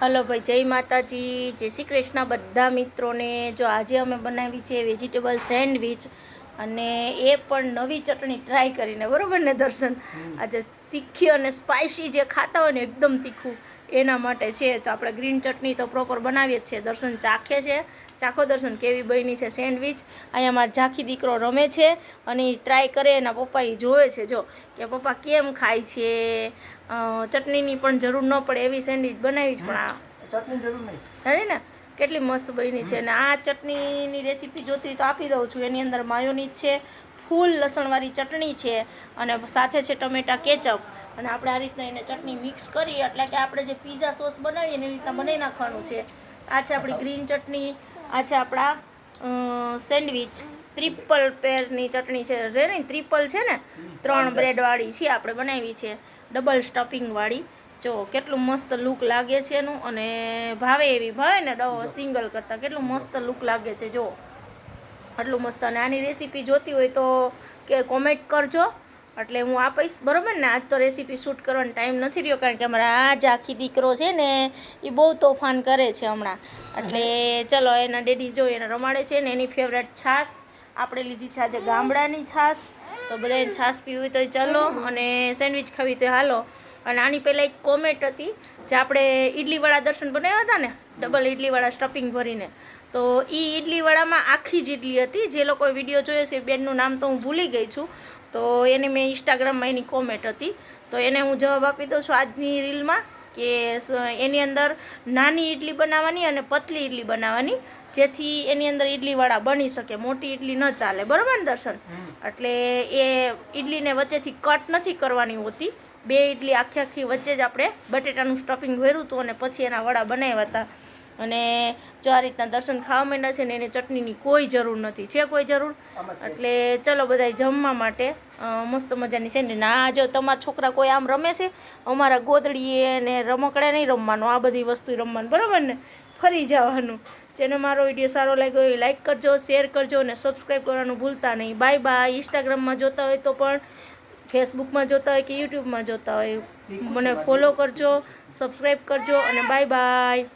Hello ભાઈ, જય માતાજી, જય શ્રી કૃષ્ણ બધા મિત્રોને। જો આજે અમે બનાવી છે વેજીટેબલ સેન્ડવિચ, અને એ પણ નવી ચટણી ટ્રાય કરીને, બરાબર ને દર્શન? આજે તીખી અને સ્પાઇસી જે ખાતા હોય ને એકદમ તીખું, એના માટે છે। તો આપણે ગ્રીન ચટણી તો પ્રોપર બનાવીએ જ છે। દર્શન ચાખે છે, ચાખો દર્શન કેવી બની છે સેન્ડવિચ। અહીંયા મારો ઝાંખી દીકરો રમે છે અને એ ટ્રાય કરે, એના પપ્પા એ જોવે છે જો કે પપ્પા કેમ ખાય છે। ચટણીની પણ જરૂર ન પડે એવી સેન્ડવિચ બનાવી છે, પણ ચટણી જરૂર નહીં હે ને કેટલી મસ્ત બની છે। અને આ ચટણીની રેસીપી જોતી તો આપી દઉં છું। એની અંદર માયોનીઝ છે, ફૂલ લસણવાળી ચટણી છે, અને સાથે છે ટમેટા કેચઅપ। અને આપણે આ રીતના એને ચટણી મિક્સ કરી, એટલે કે આપણે જે પીઝા સોસ બનાવીએ ને એ રીતના બનાવી નાખવાનું છે। આ છે આપણી ગ્રીન ચટણી, આ છે આપણા સેન્ડવિચ ટ્રિપલ પેરની ચટણી છે, રે ને ટ્રિપલ છે ને, 3 બ્રેડવાળી છે આપણે બનાવી છે, ડબલ સ્ટફિંગવાળી। જો કેટલું મસ્ત લુક લાગે છે એનું, અને ભાવે એવી ભાવે ને સિંગલ કરતાં કેટલું મસ્ત લુક લાગે છે જો, આટલું મસ્ત। અને આની રેસીપી જોતી હોય તો કે કોમેન્ટ કરજો, એટલે હું આપીશ, બરાબર ને? આજ તો રેસીપી શૂટ કરવાનો ટાઈમ નથી રહ્યો, કારણ કે અમારા આ ઝાંખી દીકરો છે ને એ બહુ તોફાન કરે છે હમણાં, એટલે ચલો એના ડેડી જો એને રમાડે છે ને। એની ફેવરેટ છાશ આપણે લીધી છે આજે, ગામડાની છાશ। તો બધાને છાશ પીવી તો ચાલો, અને સેન્ડવિચ ખાવી તો હાલો। અને આની પહેલાં એક કોમેન્ટ હતી, જે આપણે ઇડલીવાળા દર્શન બનાવ્યા હતા ને, ડબલ ઇડલીવાળા સ્ટફિંગ ભરીને, તો એ ઇડલીવાળામાં આખી જ ઇડલી હતી। જે લોકોએ વિડીયો જોયો છે, બેનનું નામ તો હું ભૂલી ગઈ છું, તો એને મેં ઇન્સ્ટાગ્રામમાં એની કોમેન્ટ હતી, તો એને હું જવાબ આપી દઉં છું આજની રીલમાં, કે એની અંદર નાની ઇડલી બનાવવાની અને પતલી ઇડલી બનાવવાની, જેથી એની અંદર ઇડલીવાળા બની શકે, મોટી ઇડલી ન ચાલે, બરાબર ને દર્શન? એટલે એ ઇડલીને વચ્ચેથી કટ નથી કરવાની હોતી, 2 ઇડલી આખી વચ્ચે જ આપણે બટેટાનું સ્ટફિંગ ભર્યું હતું અને પછી એના વડા બનાવ્યા હતા। અને જો આ રીતના દર્શન ખાવા માંડ્યા છે ને, એને ચટણીની કોઈ જરૂર નથી, છે કોઈ જરૂર? એટલે ચલો બધા જમવા માટે મસ્ત મજાની છે ને। ના, જો તમારા છોકરા કોઈ આમ રમે છે, અમારા ગોદડીએ ને રમકડા નહીં રમવાનું, આ બધી વસ્તુ રમવાનું, બરાબર ને? ફરી જવાનું। જેને મારો વિડીયો સારો લાગ્યો એ લાઇક કરજો, શેર કરજો, અને સબસ્ક્રાઈબ કરવાનું ભૂલતા નહીં। Bye bye. ઇન્સ્ટાગ્રામમાં જોતા હોય તો પણ, ફેસબુકમાં જોતા હોય કે યુટ્યુબમાં જોતા હોય, મને ફોલો કરજો, સબસ્ક્રાઈબ કરજો, અને બાય બાય।